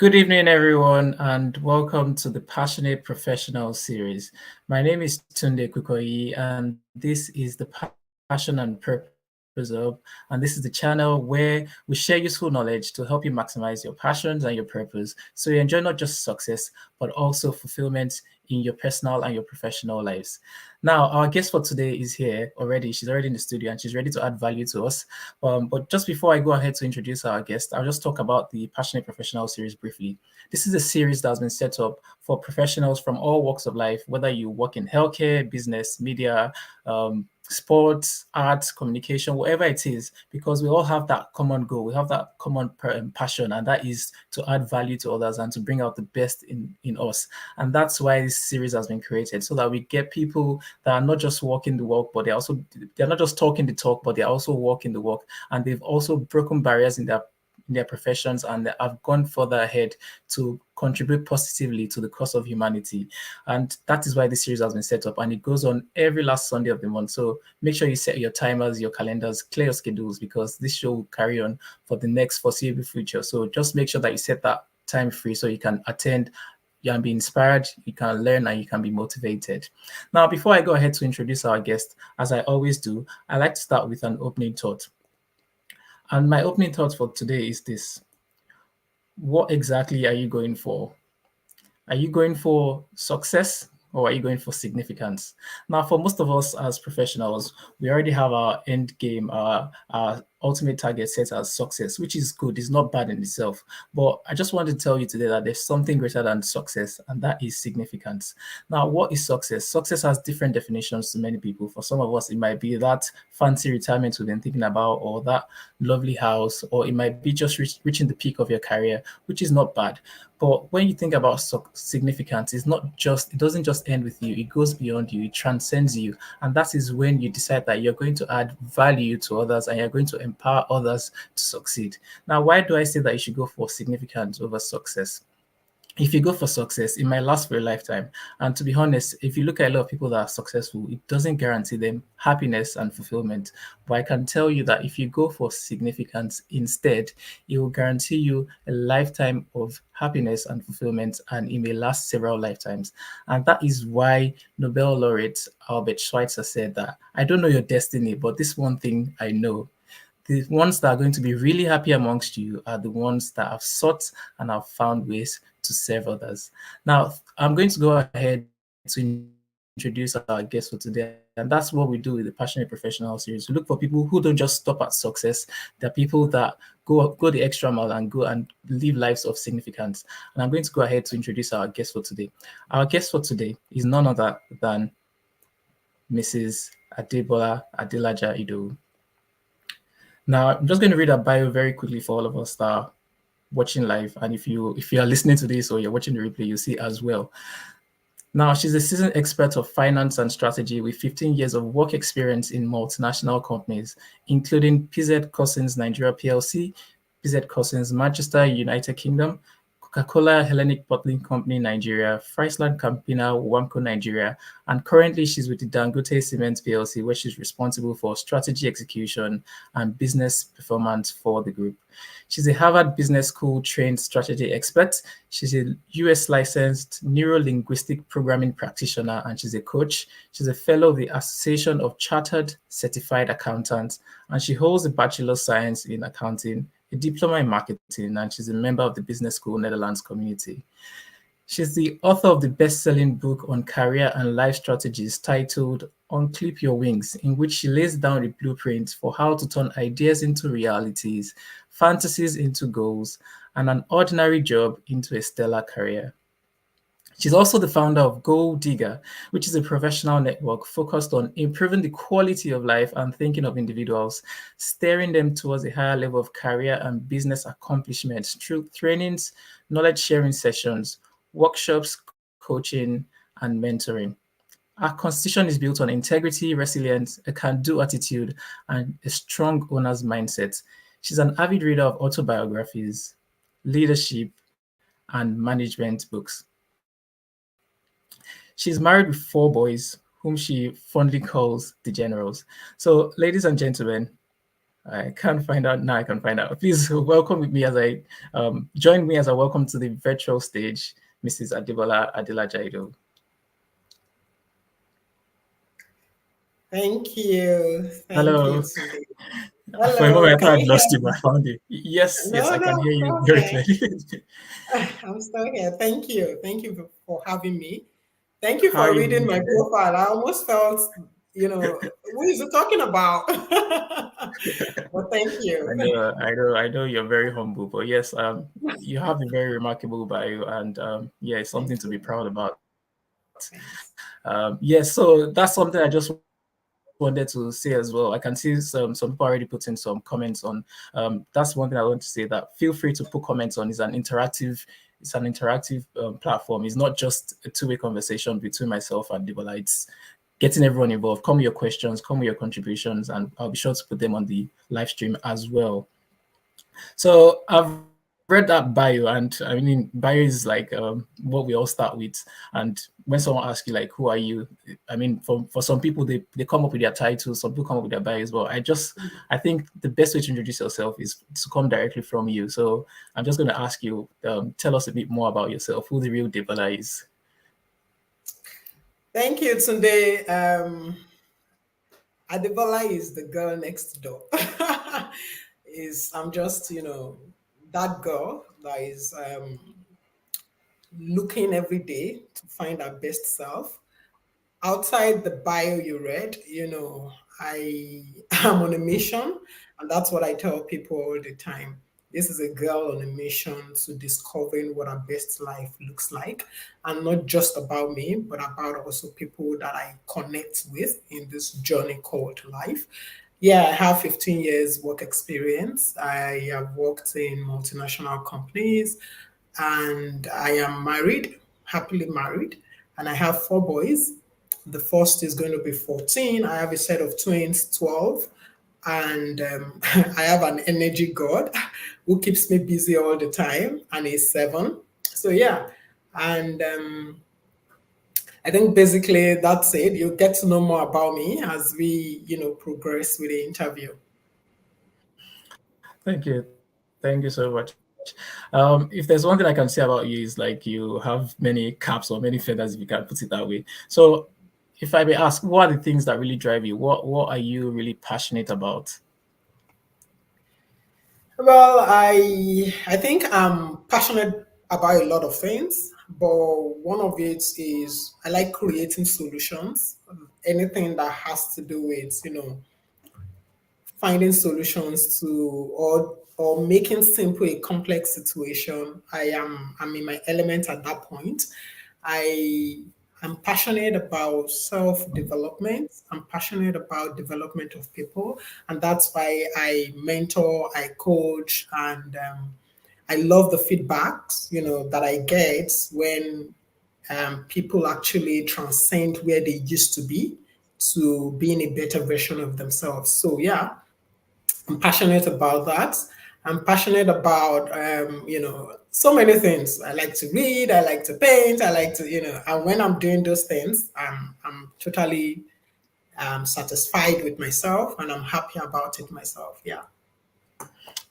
Good evening, everyone, and welcome to the Passionate Professional series. My name is Tunde Kukoyi, and this is the Passion and Purpose Hub. And this is the channel where we share useful knowledge to help you maximize your passions and your purpose so you enjoy not just success, but also fulfillment in your personal and your professional lives. Now, our guest for today is here already. She's already in the studio and she's ready to add value to us. But just before I go ahead to introduce our guest, I'll just talk about the Passionate Professional series briefly. This is a series that's been set up for professionals from all walks of life, whether you work in healthcare, business, media, sports, arts, communication, whatever it is, because we all have that common goal. We have that common passion, and that is to add value to others and to bring out the best in us. And that's why this series has been created, so that we get people that are not just walking the walk, but they're not just talking the talk, but they're also walking the walk. And they've also broken barriers in their professions, and they have gone further ahead to contribute positively to the cause of humanity. And that is why this series has been set up, and it goes on every last Sunday of the month. So make sure you set your timers, your calendars, clear your schedules, because this show will carry on for the next foreseeable future. So just make sure that you set that time free so you can attend, you can be inspired, you can learn, and you can be motivated. Now, before I go ahead to introduce our guest, as I always do, I like to start with an opening thought. And my opening thought for today is this: what exactly are you going for? Are you going for success, or are you going for significance? Now, for most of us as professionals, we already have our end game, our ultimate target set as success, which is good. It's not bad in itself. But I just want to tell you today that there's something greater than success, and that is significance. Now, what is success? Success has different definitions to many people. For some of us, it might be that fancy retirement we've been thinking about, or that lovely house, or it might be just reaching the peak of your career, which is not bad. But when you think about significance, it doesn't just end with you, it goes beyond you, it transcends you. And that is when you decide that you're going to add value to others and you're going to empower others to succeed. Now, why do I say that you should go for significance over success? If you go for success, it might last for a lifetime. And to be honest, if you look at a lot of people that are successful, it doesn't guarantee them happiness and fulfillment. But I can tell you that if you go for significance instead, it will guarantee you a lifetime of happiness and fulfillment, and it may last several lifetimes. And that is why Nobel laureate Albert Schweitzer said that, I don't know your destiny, but this one thing I know: the ones that are going to be really happy amongst you are the ones that have sought and have found ways to serve others. Now, I'm going to go ahead to introduce our guest for today. And that's what we do with the Passionate Professional series. We look for people who don't just stop at success. They're people that go the extra mile and go and live lives of significance. And I'm going to go ahead to introduce our guest for today. Our guest for today is none other than Mrs. Adebola Adelaja-Idowu. Now, I'm just going to read a bio very quickly for all of us that are watching live. And if you are listening to this or you're watching the replay, you see as well. Now, she's a seasoned expert of finance and strategy with 15 years of work experience in multinational companies, including PZ Cussons Nigeria PLC, PZ Cussons Manchester, United Kingdom, Coca-Cola Hellenic Bottling Company Nigeria, Friesland Campina Wamco Nigeria, and currently she's with the Dangote Cement PLC, where she's responsible for strategy execution and business performance for the group. She's a Harvard Business School trained strategy expert. She's a US licensed neuro-linguistic programming practitioner, and she's a coach. She's a fellow of the Association of Chartered Certified Accountants, and she holds a Bachelor of Science in Accounting, a diploma in marketing, and she's a member of the Business School Netherlands community. She's the author of the best-selling book on career and life strategies titled Unclip Your Wings, in which she lays down a blueprint for how to turn ideas into realities, fantasies into goals, and an ordinary job into a stellar career. She's also the founder of Goal Digger, which is a professional network focused on improving the quality of life and thinking of individuals, steering them towards a higher level of career and business accomplishments through trainings, knowledge sharing sessions, workshops, coaching, and mentoring. Our constitution is built on integrity, resilience, a can-do attitude, and a strong owner's mindset. She's an avid reader of autobiographies, leadership, and management books. She's married with 4 boys, whom she fondly calls the generals. So, ladies and gentlemen, I can't find out now. I can find out. Please welcome with me as I join me as I welcome to the virtual stage, Mrs. Adebola Adelaja-Idowu. Thank you. Thank you, Hello. Cindy. For a moment, Hello, I can thought I'd you lost hear you, but me? I found you. Yes, yes, No, I no, can hear I'm you still very here. clearly. I'm still here. Thank you. Thank you for having me. Thank you How are for you reading doing my today? profile. I almost felt, what is it talking about? But thank you. I know you're very humble, but yes, you have a very remarkable bio, and yeah, it's something Thank to be you. proud about. Thanks. Yes, so that's something I just wanted to say as well. I can see some people already putting some comments on. That's one thing I want to say, that feel free to put comments on. It's an interactive platform. It's not just a two-way conversation between myself and Debola. It's getting everyone involved. Come with your questions, come with your contributions, and I'll be sure to put them on the live stream as well. So I've read that bio, and I mean, bio is like what we all start with. And when someone asks you like, "Who are you?" I mean, for some people, they come up with their titles. Some people come up with their bios. But I think the best way to introduce yourself is to come directly from you. So I'm just going to ask you, tell us a bit more about yourself, who the real Debola is. Thank you, Tunde. Adebola is the girl next door. Is I'm just, that girl that is looking every day to find our best self. Outside the bio you read, I am on a mission, and that's what I tell people all the time. This is a girl on a mission to discovering what our best life looks like, and not just about me, but about also people that I connect with in this journey called life. Yeah, I have 15 years work experience. I have worked in multinational companies, and I am married, happily married, and I have four boys. The first is going to be 14. I have a set of twins, 12. And I have an energy god who keeps me busy all the time, and he's 7. So, yeah. And I think basically that's it. You'll get to know more about me as we, progress with the interview. Thank you so much. If there's one thing I can say about you is like you have many caps or many feathers, if you can put it that way. So, if I may ask, what are the things that really drive you? What are you really passionate about? Well, I think I'm passionate about a lot of things, but one of it is I like creating solutions. Anything that has to do with, finding solutions to or making simple a complex situation. I'm in my element at that point. I am passionate about self-development. I'm passionate about development of people, and that's why I mentor, I coach, and I love the feedbacks that I get when people actually transcend where they used to be to being a better version of themselves. So yeah, I'm passionate about that. I'm passionate about, so many things. I like to read. I like to paint. I like to, and when I'm doing those things, I'm totally satisfied with myself, and I'm happy about it myself. Yeah.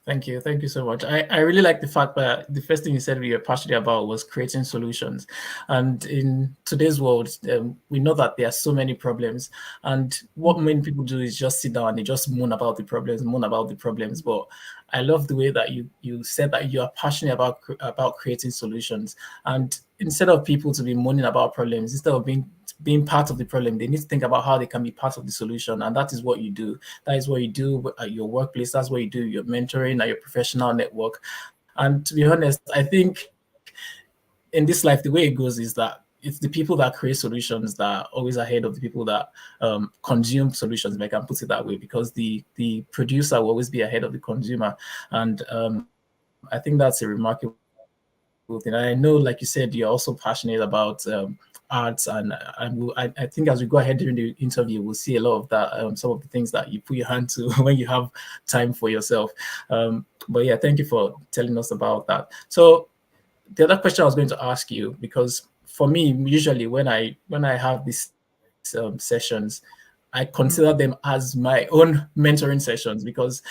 Thank you. Thank you so much. I really like the fact that the first thing you said you were passionate about was creating solutions. And in today's world, we know that there are so many problems. And what many people do is just sit down and they just moan about the problems, moan about the problems. But I love the way that you said that you are passionate about creating solutions. And instead of people to be moaning about problems, instead of being part of the problem, they need to think about how they can be part of the solution. And that is what you do. That is what you do at your workplace. That's what you do, your mentoring, at your professional network. And to be honest, I think in this life, the way it goes is that it's the people that create solutions that are always ahead of the people that consume solutions, if I can put it that way, because the producer will always be ahead of the consumer. And I think that's a remarkable thing. And I know, like you said, you're also passionate about arts, and I think as we go ahead during the interview, we'll see a lot of that, some of the things that you put your hand to when you have time for yourself. But yeah, thank you for telling us about that. So the other question I was going to ask you, because for me, usually when I have these sessions, I consider them as my own mentoring sessions, because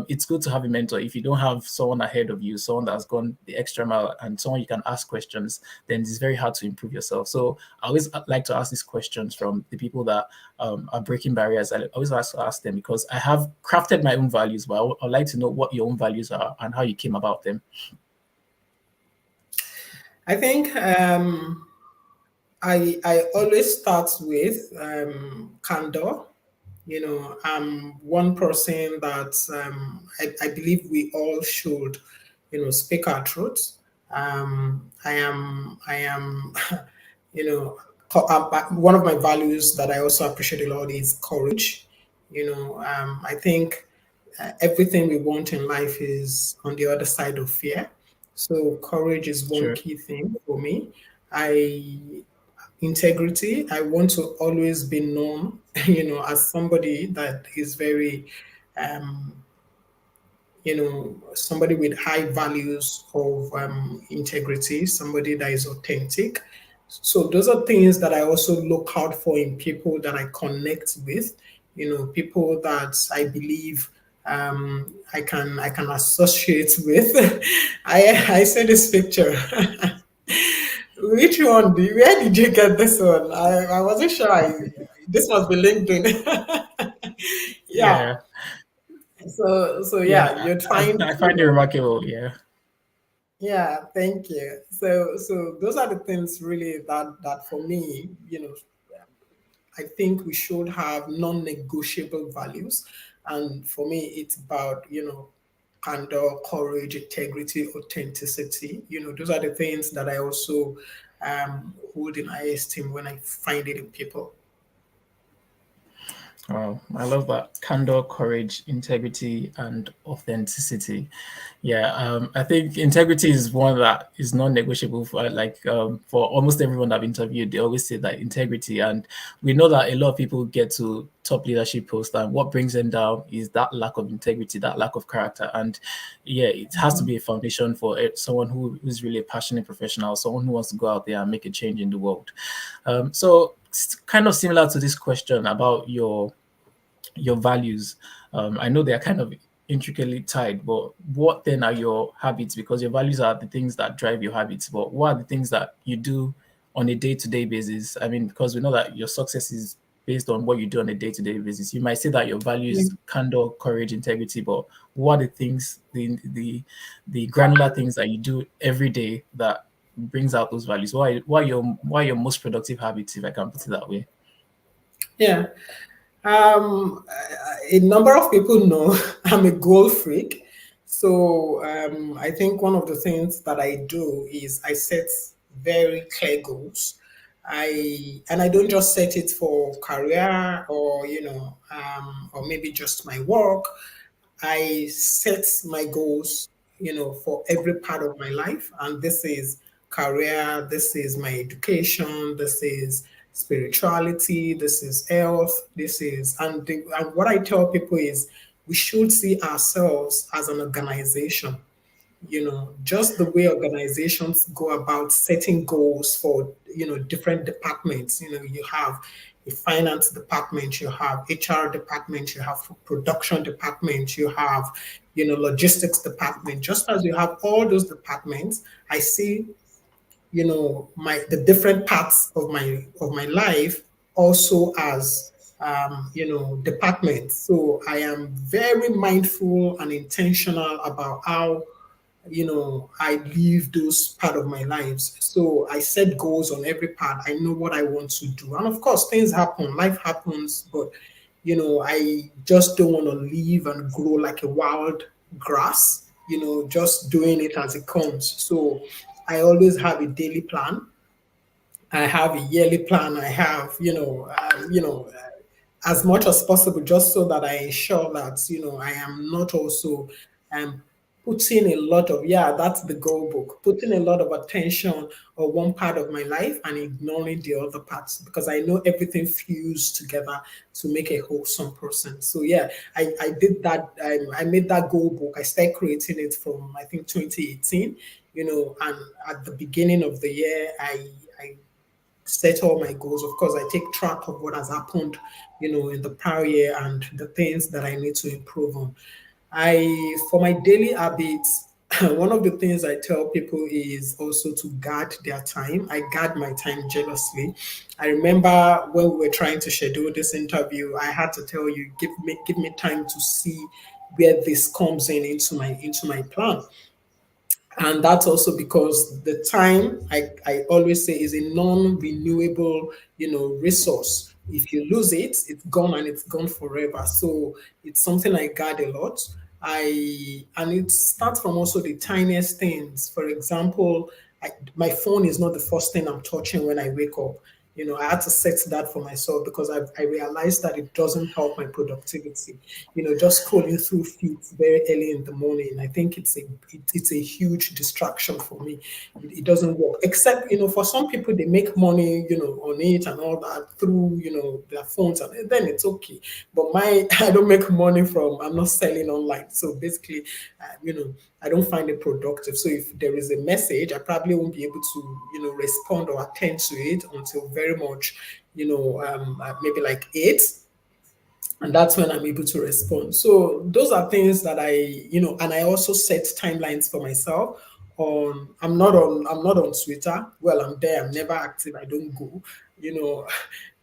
it's good to have a mentor. If you don't have someone ahead of you, someone that's gone the extra mile, and someone you can ask questions, then it's very hard to improve yourself. So I always like to ask these questions from the people that are breaking barriers. I always like to ask them because I have crafted my own values, but I'd like to know what your own values are and how you came about them. I think I always start with candor. You know, I'm one person that I believe we all should, you know, speak our truth. I am, you know, one of my values that I also appreciate a lot is courage. You know, I think everything we want in life is on the other side of fear. So courage is one Sure. key thing for me. I integrity. I want to always be known, you know, as somebody that is very, um, you know, somebody with high values of integrity, somebody that is authentic. So those are things that I also look out for in people that I connect with, you know, people that I believe I can associate with. I see this picture. Which one? Where did you get this one? I wasn't sure. This must be LinkedIn. Yeah. Yeah. So Yeah. yeah, you'd I, find, I you find it know, remarkable. Yeah. yeah, thank you. So those are the things really that for me, you know, I think we should have non-negotiable values. And for me, it's about, you know, candor, courage, integrity, authenticity. You know, those are the things that I also hold in high esteem when I find it in people. Wow, I love that. Candor, courage, integrity, and authenticity. Yeah, I think integrity is one that is non-negotiable for for almost everyone I've interviewed. They always say that integrity, and we know that a lot of people get to top leadership posts, and what brings them down is that lack of integrity, that lack of character. And yeah, it has to be a foundation for someone who's really a passionate professional, someone who wants to go out there and make a change in the world. So it's kind of similar to this question about your values. I know they're kind of intricately tied, but what then are your habits? Because your values are the things that drive your habits. But what are the things that you do on a day-to-day basis? I mean, because we know that your success is based on what you do on a day-to-day basis. You might say that your values candor, courage, integrity, but what are the things, the granular things that you do every day that brings out those values? Why your most productive habits, if I can put it that way? Yeah. A number of people know I'm a goal freak. So I think one of the things that I do is I set very clear goals. I don't just set it for career or, you know, or maybe just my work. I set my goals, you know, for every part of my life. And this is career, this is my education, this is spirituality, this is health, and what I tell people is we should see ourselves as an organization. You know, just the way organizations go about setting goals for, you know, different departments. You know, you have a finance department, you have HR department, you have production department, you have, you know, logistics department. Just as you have all those departments, I see, you know, my the different parts of my life also as you know, departments. So I am very mindful and intentional about how, you know, I live those part of my lives. So I set goals on every part. I know what I want to do. And of course, things happen, life happens, but, you know, I just don't want to live and grow like a wild grass, you know, just doing it as it comes. So I always have a daily plan. I have a yearly plan. I have, as much as possible, just so that I ensure that, you know, I am not also um, putting a lot of, yeah, that's the goal book, putting a lot of attention on one part of my life and ignoring the other parts, because I know everything fused together to make a wholesome person. So yeah, I did that. I made that goal book. I started creating it from, I think, 2018, you know, and at the beginning of the year, I set all my goals. Of course, I take track of what has happened, in the prior year and the things that I need to improve on. For my daily habits, one of the things I tell people is also to guard their time. I guard my time jealously. I remember when we were trying to schedule this interview, I had to tell you, give me time to see where this comes in into my plan. And that's also because the time, I always say, is a non-renewable resource. If you lose it, it's gone, and it's gone forever. So it's something I guard a lot. And it starts from also the tiniest things. For example, my phone is not the first thing I'm touching when I wake up. I had to set that for myself because I realized that it doesn't help my productivity. Just scrolling through feeds very early in the morning, I think it's a huge distraction for me. It doesn't work. Except, for some people, they make money, on it and all that through, their phones, and then it's okay. But I don't make money from, I'm not selling online. So basically, I don't find it productive. So if there is a message, I probably won't be able to, respond or attend to it until very much, maybe like 8, and that's when I'm able to respond. So those are things that and I also set timelines for myself. I'm not on Twitter. Well, I'm there. I'm never active. I don't go. You know,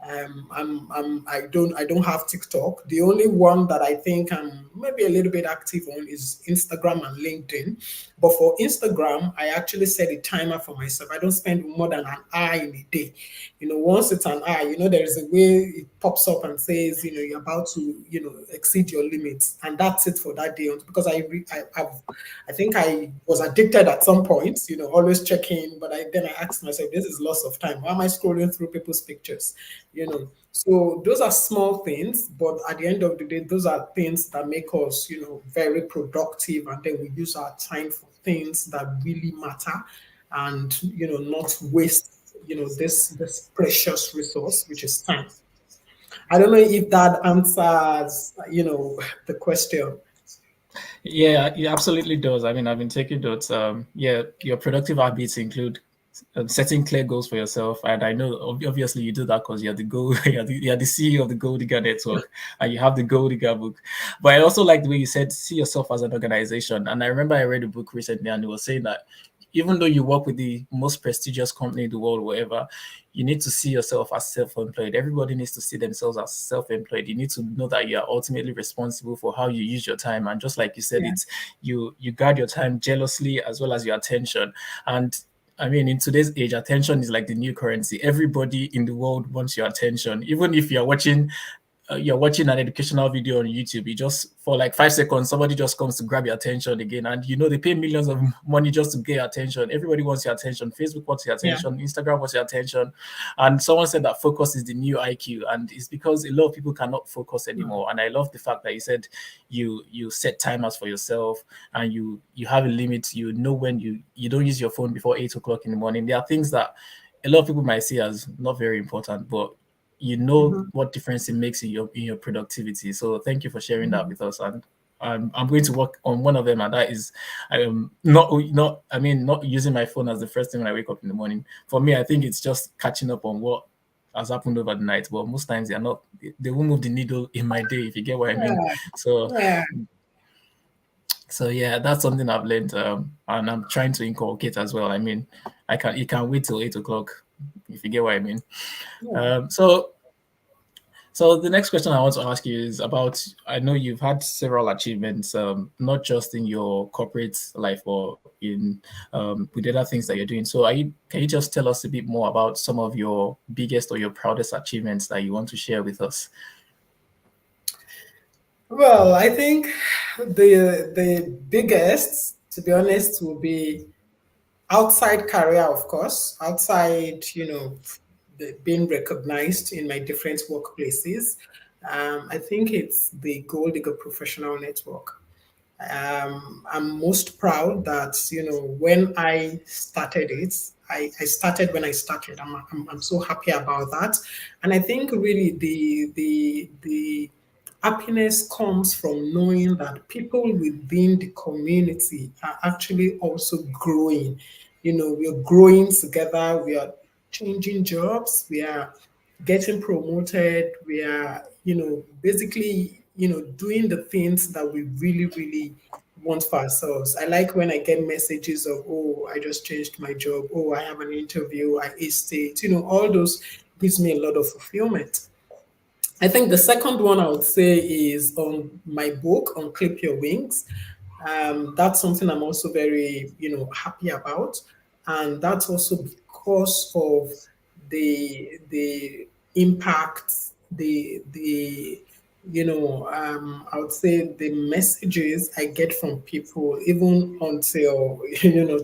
I don't have TikTok. The only one that I think I'm maybe a little bit active on is Instagram and LinkedIn. But for Instagram, I actually set a timer for myself. I don't spend more than an hour in a day. Once it's an hour, there is a way it pops up and says, you're about to, exceed your limits, and that's it for that day. Because I think I was addicted at some point, always checking, but then I asked myself, this is loss of time. Why am I scrolling through people's pictures? So those are small things, but at the end of the day, those are things that make us, very productive, and then we use our time for things that really matter, and not waste, this precious resource, which is time. I don't know if that answers, the question. Yeah, it absolutely does. I mean, I've been taking notes. Yeah, your productive habits include setting clear goals for yourself, and I know obviously you do that because you're the goal, you're the CEO of the Gold Digger Network, and you have the Gold Digger book. But I also like the way you said see yourself as an organization. And I remember I read a book recently, and it was saying that even though you work with the most prestigious company in the world, whatever, you need to see yourself as self-employed. Everybody needs to see themselves as self-employed. You need to know that you are ultimately responsible for how you use your time. And just like you said, Yeah. it's you guard your time jealously as well as your attention. And I mean, in today's age, attention is like the new currency. Everybody in the world wants your attention. Even if you're watching an educational video on YouTube, you just for like 5 seconds, somebody just comes to grab your attention again, and they pay millions of money just to get your attention. Everybody wants your attention. Facebook wants your Yeah. attention. Instagram wants your attention, and someone said that focus is the new IQ, and it's because a lot of people cannot focus anymore. And I love the fact that you said you set timers for yourself, and you have a limit. You know when you don't use your phone before 8 o'clock in the morning. There are things that a lot of people might see as not very important, but you know Mhm. what difference it makes in your productivity. So thank you for sharing that Mhm. with us. And I'm going to work on one of them, and that is not using my phone as the first thing when I wake up in the morning. For me, I think it's just catching up on what has happened over the night. But most times they won't move the needle in my day, if you get what I mean. Yeah. So Yeah. so yeah, that's something I've learned, and I'm trying to inculcate as well. I mean, it can wait till 8 o'clock, if you get what I mean. Yeah. So the next question I want to ask you is about, I know you've had several achievements, not just in your corporate life or in with other things that you're doing. So can you just tell us a bit more about some of your biggest or your proudest achievements that you want to share with us? Well, I think the biggest, to be honest, will be outside career, of course, outside, being recognized in my different workplaces. I think it's the Gold Digger Professional Network. I'm most proud that when I started it, I started when I started. I'm so happy about that, and I think really the happiness comes from knowing that people within the community are actually also growing. We're growing together. We are changing jobs, we are getting promoted, we are, basically, doing the things that we really, really want for ourselves. I like when I get messages of, oh, I just changed my job, oh, I have an interview, I aced it, all those gives me a lot of fulfillment. I think the second one I would say is on my book on Clip Your Wings. That's something I'm also very, happy about, and that's also because of the impact, I would say the messages I get from people, even until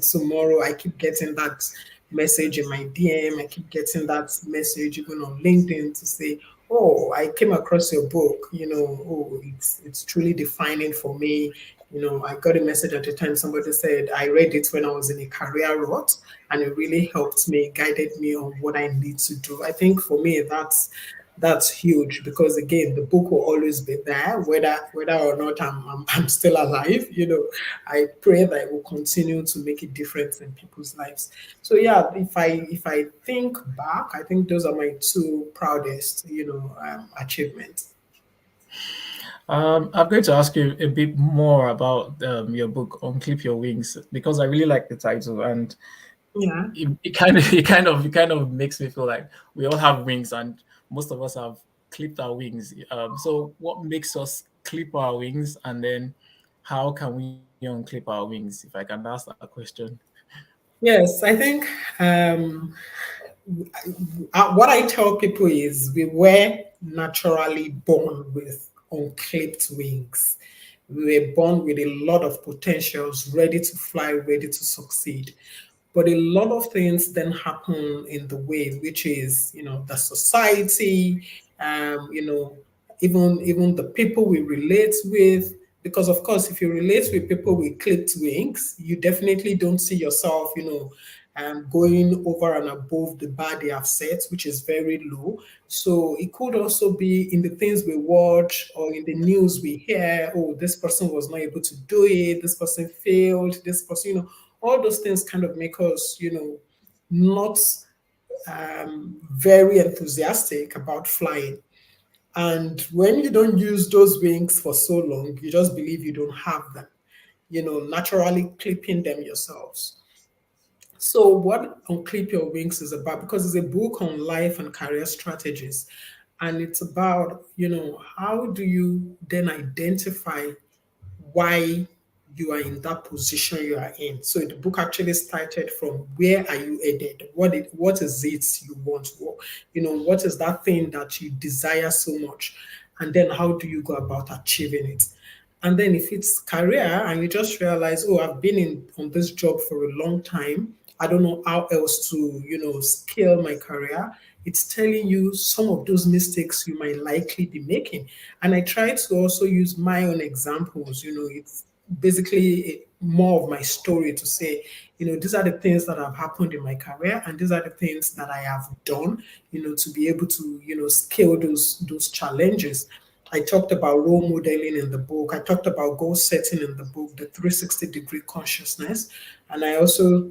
tomorrow. I keep getting that message in my DM. I keep getting that message even on LinkedIn to say, "Oh, I came across your book. Oh, it's truly defining for me." I got a message at the time. Somebody said I read it when I was in a career rut, and it really helped me, guided me on what I need to do. I think for me, that's huge because again, the book will always be there, whether or not I'm still alive. I pray that it will continue to make a difference in people's lives. So yeah, if I think back, I think those are my two proudest, achievements. I'm going to ask you a bit more about your book on Clip Your Wings because I really like the title, and Yeah. it kind of makes me feel like we all have wings, and most of us have clipped our wings. So what makes us clip our wings, and then how can we unclip our wings? If I can ask that question. Yes, I think what I tell people is we were naturally born with unclipped wings. We were born with a lot of potentials, ready to fly, ready to succeed. But a lot of things then happen in the way, which is, the society, even the people we relate with. Because of course, if you relate with people with clipped wings, you definitely don't see yourself, going over and above the bar they have set, which is very low. So it could also be in the things we watch or in the news we hear, oh, this person was not able to do it, this person failed, this person, all those things kind of make us, not very enthusiastic about flying. And when you don't use those wings for so long, you just believe you don't have them, naturally clipping them yourselves. So, what Unclip Your Wings is about, because it's a book on life and career strategies, and it's about, how do you then identify why you are in that position you are in. So the book actually started from where are you headed? What is it you want? What is that thing that you desire so much? And then how do you go about achieving it? And then if it's career and you just realize, oh, I've been in on this job for a long time, I don't know how else to, scale my career. It's telling you some of those mistakes you might likely be making. And I try to also use my own examples. It's basically more of my story to say, these are the things that have happened in my career, and these are the things that I have done, to be able to, scale those challenges. I talked about role modeling in the book. I talked about goal setting in the book, the 360-degree consciousness. And I also,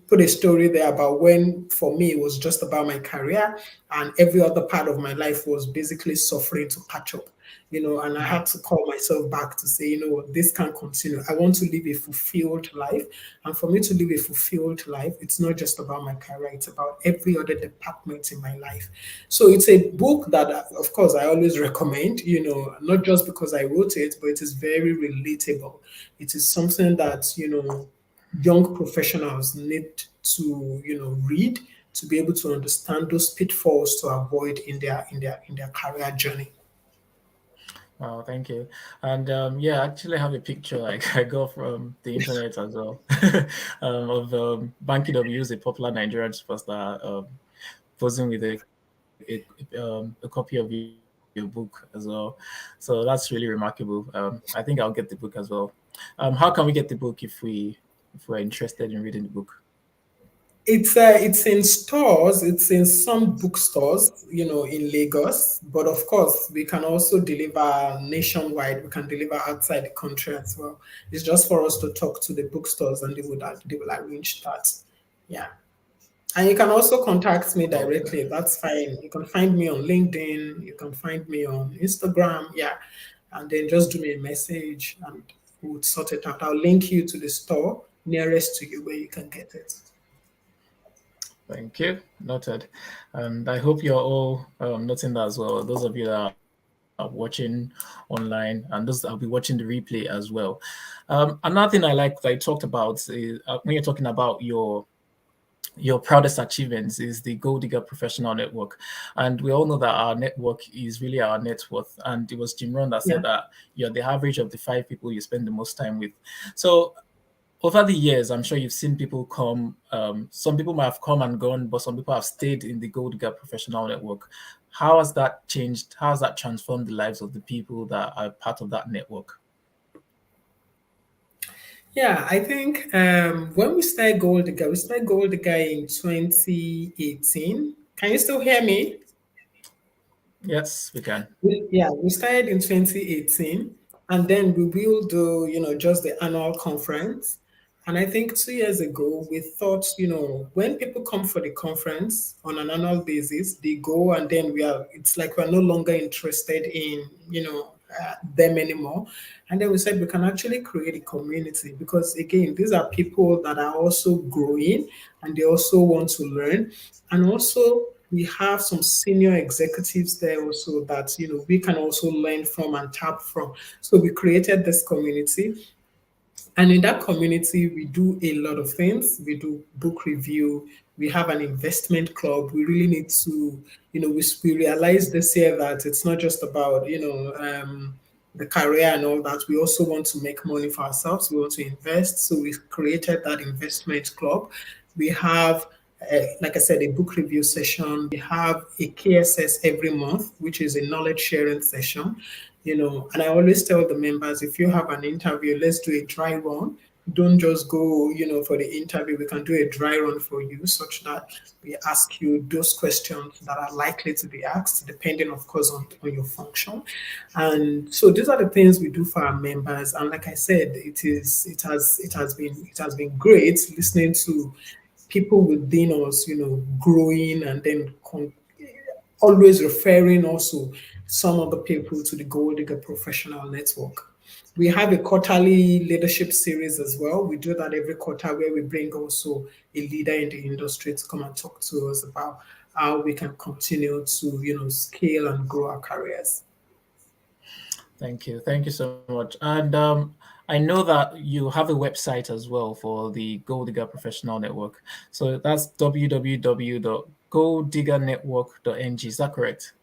put a story there about when, for me, it was just about my career and every other part of my life was basically suffering to catch up. And I had to call myself back to say, what, this can't continue. I want to live a fulfilled life. And for me to live a fulfilled life, it's not just about my career, it's about every other department in my life. So it's a book that, of course, I always recommend, not just because I wrote it, but it is very relatable. It is something that, young professionals need to, read to be able to understand those pitfalls to avoid in their career journey. Wow, thank you. And yeah, I actually have a picture like I got from the internet as well of Banky W, a popular Nigerian superstar, posing with a copy of your book as well. So that's really remarkable. I think I'll get the book as well. How can we get the book if we're interested in reading the book? It's in stores. It's in some bookstores, in Lagos. But of course, we can also deliver nationwide. We can deliver outside the country as well. It's just for us to talk to the bookstores, and they will arrange that. Yeah. And you can also contact me Okay. directly. That's fine. You can find me on LinkedIn. You can find me on Instagram. Yeah. And then just do me a message and we'll sort it out. I'll link you to the store nearest to you where you can get it. Thank you. Noted. And I hope you're all noting that as well. Those of you that are watching online and those that will be watching the replay as well. Another thing I like that I talked about is when you're talking about your proudest achievements is the Gold Digger Professional Network. And we all know that our network is really our net worth. And it was Jim Rohn that Yeah. said that you're the average of the 5 people you spend the most time with. So over the years, I'm sure you've seen people come. Some people might have come and gone, but some people have stayed in the Gold Digger Professional Network. How has that changed? How has that transformed the lives of the people that are part of that network? Yeah, I think when we started Gold Digger in 2018. Can you still hear me? Yes, we can. Yeah, we started in 2018, and then we will do, just the annual conference. And I think 2 years ago, we thought, when people come for the conference on an annual basis, they go and then it's like we're no longer interested in, them anymore. And then we said we can actually create a community because, again, these are people that are also growing and they also want to learn. And also, we have some senior executives there also that we can also learn from and tap from. So we created this community, and in that community, we do a lot of things. We do book review. We have an investment club. We really need to, we realized this year that it's not just about, the career and all that. We also want to make money for ourselves. We want to invest. So we created that investment club. We have, like I said, a book review session. We have a KSS every month, which is a knowledge sharing session. And I always tell the members, if you have an interview, let's do a dry run. Don't just go, for the interview. We can do a dry run for you, such that we ask you those questions that are likely to be asked, depending, of course, on your function. And so these are the things we do for our members. And like I said, it has been great listening to people within us, growing and then always referring also some of the people to the Gold Digger Professional Network. We have a quarterly leadership series as well. We do that every quarter where we bring also a leader in the industry to come and talk to us about how we can continue to, scale and grow our careers. Thank you. Thank you so much. And I know that you have a website as well for the Gold Digger Professional Network. So that's www.golddiggernetwork.ng. Is that correct?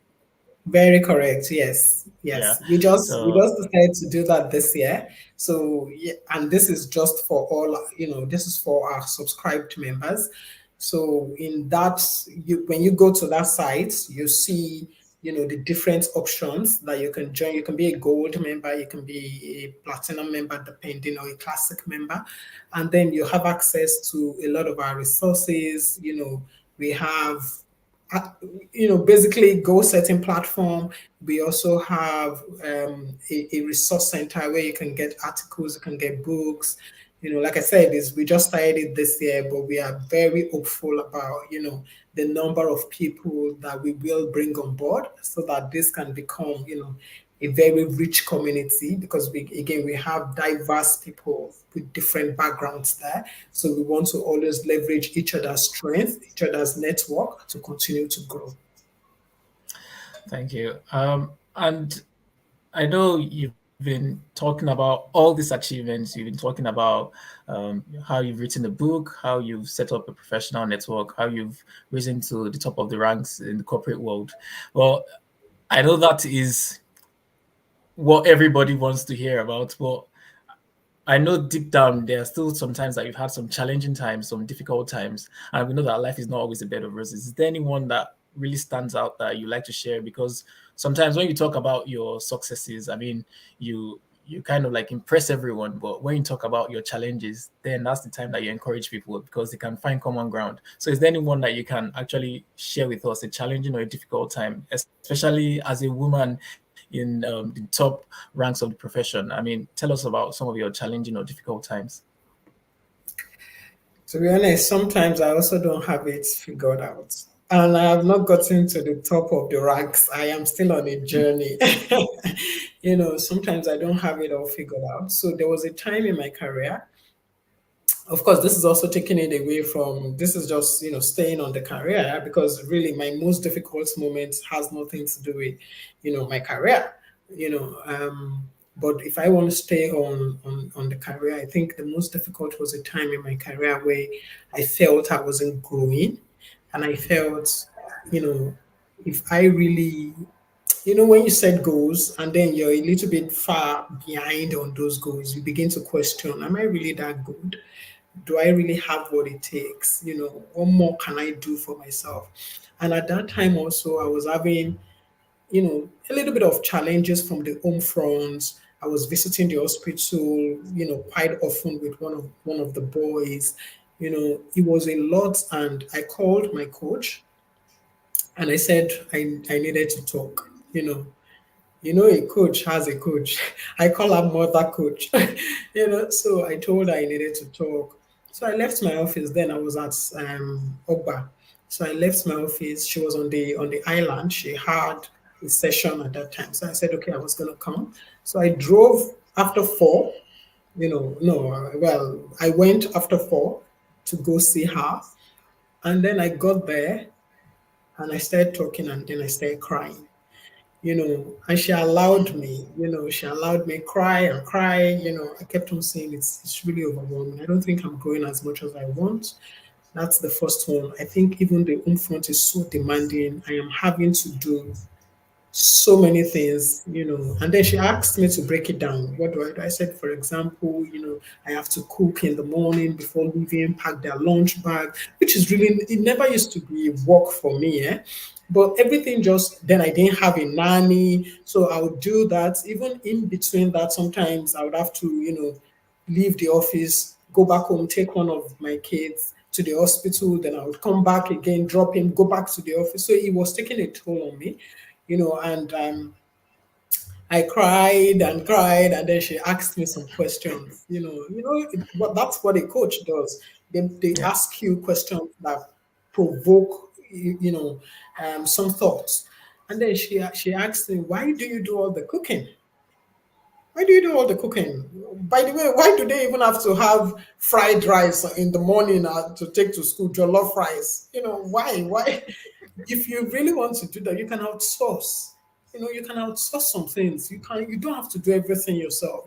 Very correct. Yes, Yeah. yes. We just So decided to do that this year. So yeah, and this is just for all. This is for our subscribed members. So in that, when you go to that site, you see, the different options that you can join. You can be a gold member, you can be a platinum member, depending, or a classic member, and then you have access to a lot of our resources. We have uh, basically goal setting platform. We also have a resource center where you can get articles, you can get books. Like I said, is we just started it this year, but we are very hopeful about the number of people that we will bring on board, so that this can become a very rich community, because we have diverse people with different backgrounds there. So we want to always leverage each other's strength, each other's network to continue to grow. thank you. And I know you've been talking about all these achievements. You've been talking about how you've written a book, how you've set up a professional network, how you've risen to the top of the ranks in the corporate world. Well, I know that is what everybody wants to hear about, but I know deep down there are still some times that you've had some challenging times, some difficult times, and we know that life is not always a bed of roses. Is there anyone that really stands out that you like to share? Because sometimes when you talk about your successes, I mean, you kind of like impress everyone, but when you talk about your challenges, then that's the time that you encourage people because they can find common ground. So, is there anyone that you can actually share with us a challenging or a difficult time, especially as a woman in the top ranks of the profession? I mean, tell us about some of your challenging or difficult times. To be honest, sometimes I also don't have it figured out. And I have not gotten to the top of the ranks. I am still on a journey. Sometimes I don't have it all figured out. So there was a time in my career. Of course, this is also taking it away from, this is just, staying on the career, because really my most difficult moment has nothing to do with, my career, you know. But if I want to stay on the career, I think the most difficult was a time in my career where I felt I wasn't growing, and I felt, you know, if I really, when you set goals and then you're a little bit far behind on those goals, you begin to question, am I really that good? Do I really have what it takes? What more can I do for myself? And at that time also, I was having, a little bit of challenges from the home front. I was visiting the hospital, quite often with one of the boys. It was a lot, and I called my coach and I said I needed to talk. A coach has a coach. I call her mother coach. So I told her I needed to talk. So I left my office. Then I was at Ogba. So I left my office. She was on the island. She had a session at that time. So I said, okay, I was gonna come. So I drove after 4. No, well, I went after 4 to go see her. And then I got there and I started talking, and then I started crying. And she allowed me cry and cry. I kept on saying it's really overwhelming. I don't think I'm growing as much as I want. That's the first one. I think even the home front is so demanding. I am having to do so many things. And then she asked me to break it down. What do I do? I said, for example, I have to cook in the morning before leaving, pack their lunch bag, which is really, it never used to be work for me, eh? But everything just, then I didn't have a nanny. So I would do that. Even in between that, sometimes I would have to, leave the office, go back home, take one of my kids to the hospital, then I would come back again, drop him, go back to the office. So it was taking a toll on me, and I cried and cried, and then she asked me some questions. But that's what a coach does. They Yeah. ask you questions that provoke, some thoughts. And then she asked me, "Why do you do all the cooking? Why do you do all the cooking? By the way, why do they even have to have fried rice in the morning to take to school, jollof rice? Why? Why? If you really want to do that, you can outsource. You can outsource some things. You don't have to do everything yourself.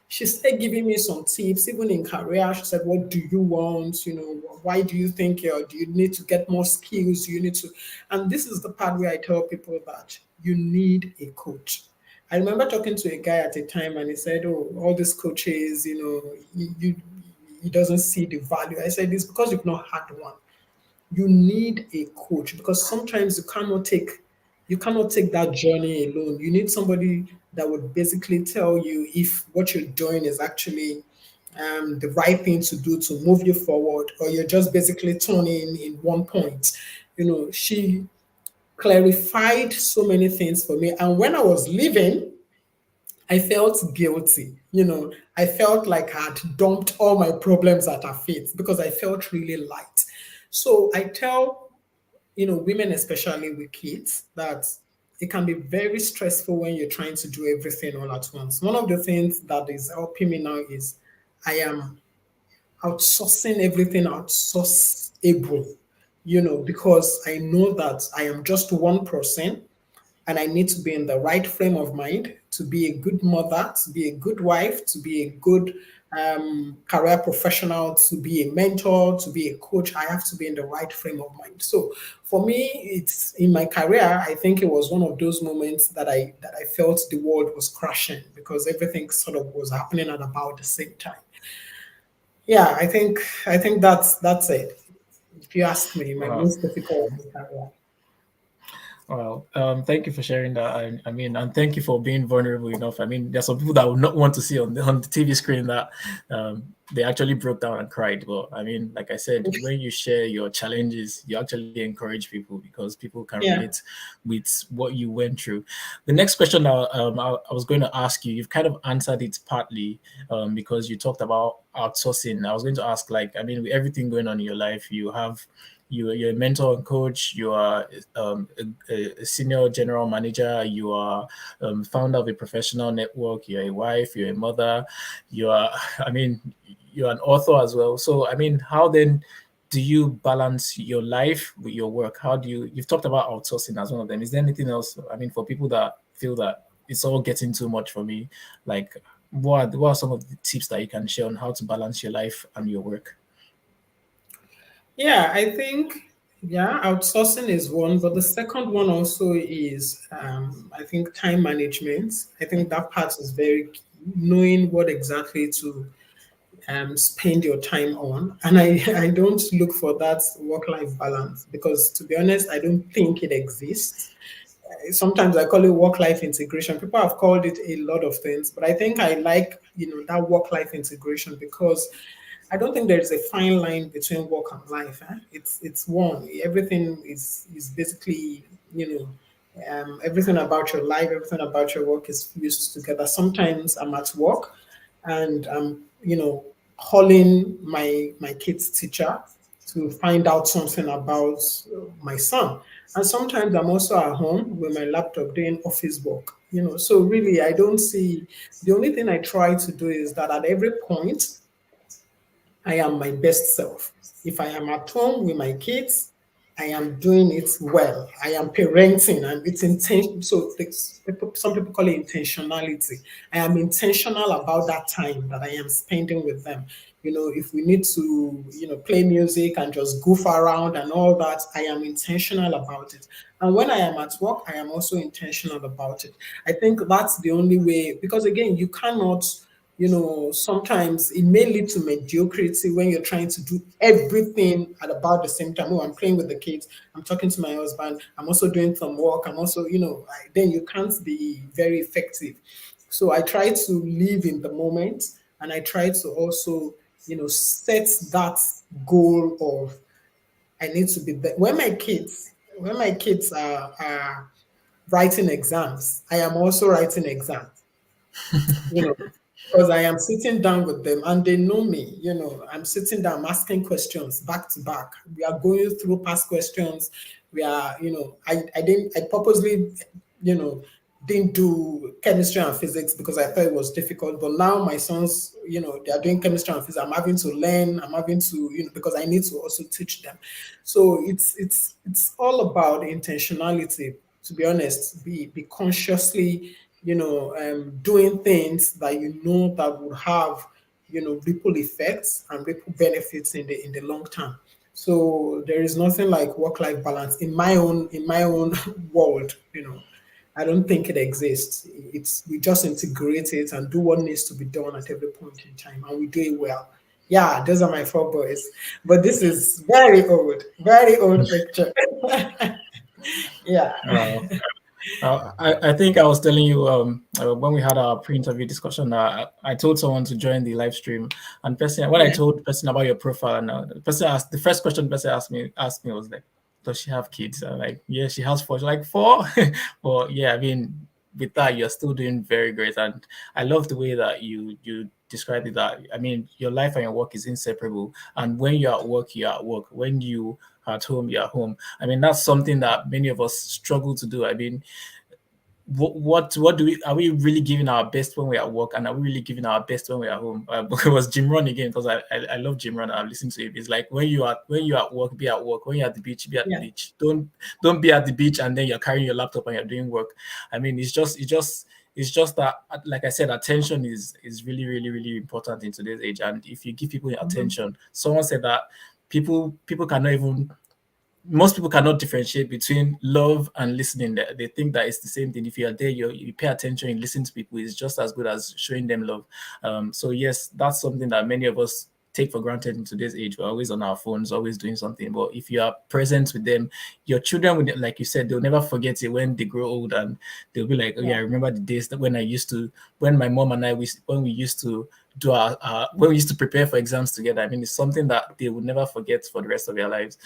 She started giving me some tips, even in career. She said, "What do you want? Why do you think do you need to get more skills? You need to," and this is the part where I tell people that you need a coach. I remember talking to a guy at a time, and he said, "Oh, all these coaches, he doesn't see the value." I said, "It's because you've not had one. You need a coach, because sometimes you cannot take that journey alone. You need somebody that would basically tell you if what you're doing is actually the right thing to do to move you forward, or you're just basically turning in one point." She clarified so many things for me, and when I was leaving, I felt guilty. I felt like I had dumped all my problems at her feet, because I felt really light. So I tell, women, especially with kids, that it can be very stressful when you're trying to do everything all at once. One of the things that is helping me now is I am outsourcing everything outsourceable, because I know that I am just one person, and I need to be in the right frame of mind to be a good mother, to be a good wife, to be a good career professional, to be a mentor, to be a coach. I have to be in the right frame of mind. So for me, it's in my career. I think it was one of those moments that I felt the world was crashing, because everything sort of was happening at about the same time. Yeah, I think that's it. If you ask me, my Wow. most difficult career. Well, thank you for sharing that. I mean, and thank you for being vulnerable enough. I mean, there's some people that would not want to see on the TV screen that they actually broke down and cried. But I mean, like I said, when you share your challenges, you actually encourage people because people can Yeah. relate with what you went through. The next question I was going to ask you, you've kind of answered it partly because you talked about outsourcing. I was going to ask, like, I mean, with everything going on in your life, you're a mentor and coach. You are a senior general manager. You are founder of a professional network. You're a wife. You're a mother. You are, I mean, you're an author as well. So, I mean, how then do you balance your life with your work? How do you've talked about outsourcing as one of them. Is there anything else? I mean, for people that feel that it's all getting too much for me, like what are some of the tips that you can share on how to balance your life and your work? Yeah, I think, yeah, outsourcing is one, but the second one also is, I think, time management. I think that part is very key, knowing what exactly to spend your time on. And I don't look for that work life balance because, to be honest, I don't think it exists. Sometimes I call it work life integration. People have called it a lot of things, but I think I like, that work life integration because I don't think there is a fine line between work and life. It's one. Everything is basically, everything about your life, everything about your work is fused together. Sometimes I'm at work and I'm, calling my kid's teacher to find out something about my son. And sometimes I'm also at home with my laptop doing office work. So really I don't see, the only thing I try to do is that at every point I am my best self. If I am at home with my kids, I am doing it well. I am parenting and it's intention. So some people call it intentionality. I am intentional about that time that I am spending with them. If we need to, play music and just goof around and all that, I am intentional about it. And when I am at work, I am also intentional about it. I think that's the only way, because again, you cannot, sometimes it may lead to mediocrity when you're trying to do everything at about the same time. Oh, I'm playing with the kids, I'm talking to my husband, I'm also doing some work, I'm also, then you can't be very effective. So I try to live in the moment and I try to also, set that goal of I need to be there. When my kids are writing exams, I am also writing exams. You know, because I am sitting down with them and they know me. I'm sitting down, I'm asking questions back to back. We are going through past questions. We are, I purposely, you know, didn't do chemistry and physics because I thought it was difficult. But now my sons, they are doing chemistry and physics. I'm having to learn. I'm having to, because I need to also teach them. So it's all about intentionality. To be honest, be consciously, doing things that that would have, ripple effects and ripple benefits in the long term. So there is nothing like work-life balance in my own world. I don't think it exists. It's we just integrate it and do what needs to be done at every point in time, and we do it well. Yeah, those are my four boys. But this is very old picture. Yeah. Uh, I think I was telling you when we had our pre-interview discussion, I told someone to join the live stream, and when I Yeah. told the person about your profile, and the first question the person asked me was like, "Does she have kids?" I'm like, "Yeah, she has four." She's like, "4?" But yeah, I mean, with that, you're still doing very great, and I love the way that you described it. That I mean, your life and your work is inseparable, and when you're at work, you're at work. When you are at home, you're at home. I mean, that's something that many of us struggle to do. I mean, what do we are we really giving our best when we're at work, and are we really giving our best when we're at home? It was Jim Ron again, because I love Jim Ron. I've listened to it. It's like when you're at work, be at work. When you're at the beach, be at the Yeah. beach. Don't be at the beach and then you're carrying your laptop and you're doing work. I mean, it's just that, like I said, attention is really, really, really important in today's age. And if you give people Mhm. attention, someone said that people cannot even most people cannot differentiate between love and listening. They think that it's the same thing. If you are there, you pay attention, you listen to people, it's just as good as showing them love. So yes, that's something that many of us take for granted in today's age. We're always on our phones, always doing something. But if you are present with them, your children would, like you said, they'll never forget it when they grow old, and they'll be like, oh yeah, I remember the days that when I used to, when my mom and I, when we used to do when we used to prepare for exams together. I mean, it's something that they would never forget for the rest of their lives.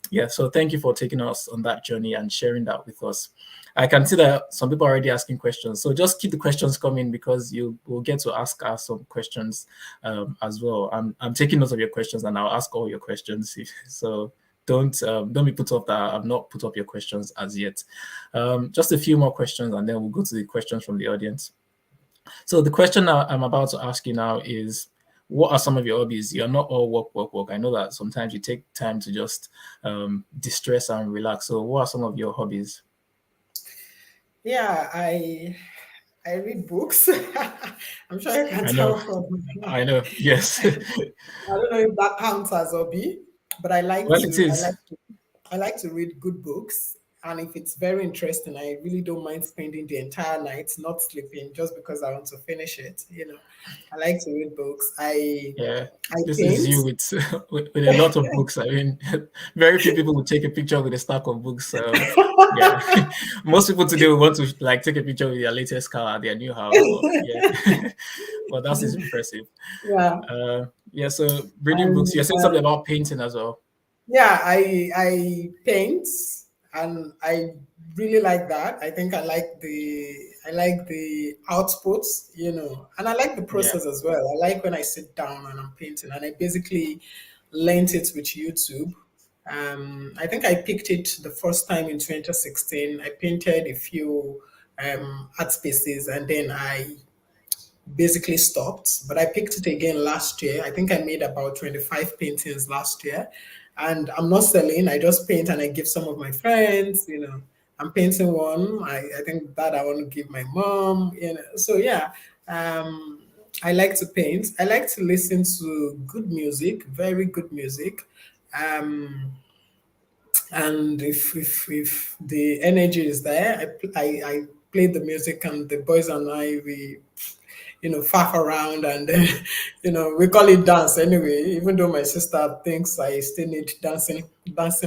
Yeah, so thank you for taking us on that journey and sharing that with us. I can see that some people are already asking questions, so just keep the questions coming because you will get to ask us some questions as well. I'm taking notes of your questions and I'll ask all your questions. So don't be put off that I've not put up your questions as yet. Just a few more questions and then we'll go to the questions from the audience. So the question I'm about to ask you now is, what are some of your hobbies? You're not all work, work, work. I know that sometimes you take time to just distress and relax. So what are some of your hobbies? Yeah, I read books. I'm sure you can I know, tell from. I know, yes. I don't know if that counts as hobby, but Well, it is. I like to read good books. And if it's very interesting, I really don't mind spending the entire night not sleeping just because I want to finish it. I like to read books. Yeah, I this is paint. you with with a lot of books. I mean, very few people would take a picture with a stack of books. Yeah, most people today will want to like take a picture with their latest car at their new house. But yeah, well, that is impressive. Yeah. Yeah, so reading books. And You're saying something about painting as well. yeah, I paint and I really like that. I think I like the outputs, and I like the Yeah. process as well. I like when I sit down and I'm painting, and I basically learned it with YouTube. I think I picked it the first time in 2016. I painted a few art spaces, and then I basically stopped, but I picked it again last year. I think I made about 25 paintings last year. And I'm not selling, I just paint and I give some of my friends. I'm painting one. I think that I want to give my mom. So yeah, I like to paint. I like to listen to good music, very good music. Um, and if the energy is there, I play the music and the boys and we faff around and we call it dance anyway, even though my sister thinks I still need dancing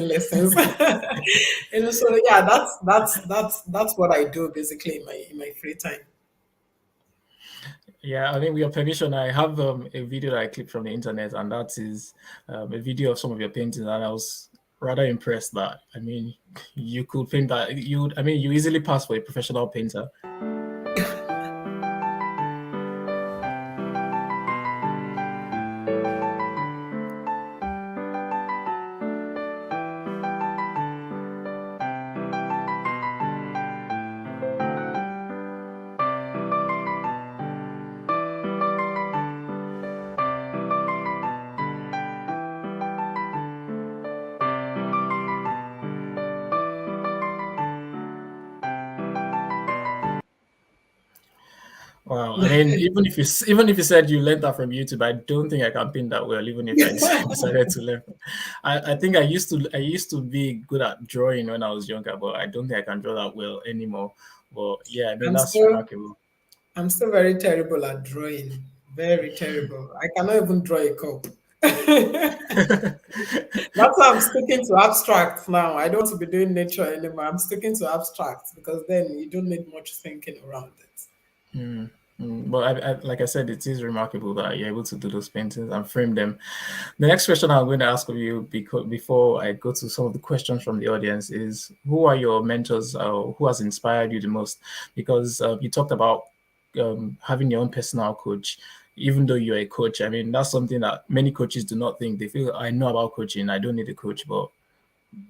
lessons. So yeah, that's what I do basically in my free time. Yeah, I mean, with your permission, I have a video that I clipped from the internet, and that is a video of some of your paintings, and I was rather impressed that, I mean, you could paint that. I mean, you easily pass for a professional painter. Wow. I mean, even if you said you learned that from YouTube, I don't think I can paint that well, even if I decided to learn. I think I used to be good at drawing when I was younger, but I don't think I can draw that well anymore. But yeah, I mean I'm that's still remarkable. I'm still very terrible at drawing. Very terrible. I cannot even draw a cup. That's why I'm sticking to abstract now. I don't want to be doing nature anymore. I'm sticking to abstract because then you don't need much thinking around it. Mm, But like I said, it is remarkable that you're able to do those paintings and frame them. The next question I'm going to ask of you, because before I go to some of the questions from the audience, is who are your mentors? Who has inspired you the most? Because you talked about having your own personal coach. Even though you're a coach, I mean that's something that many coaches do not think. They feel I know about coaching, I don't need a coach, but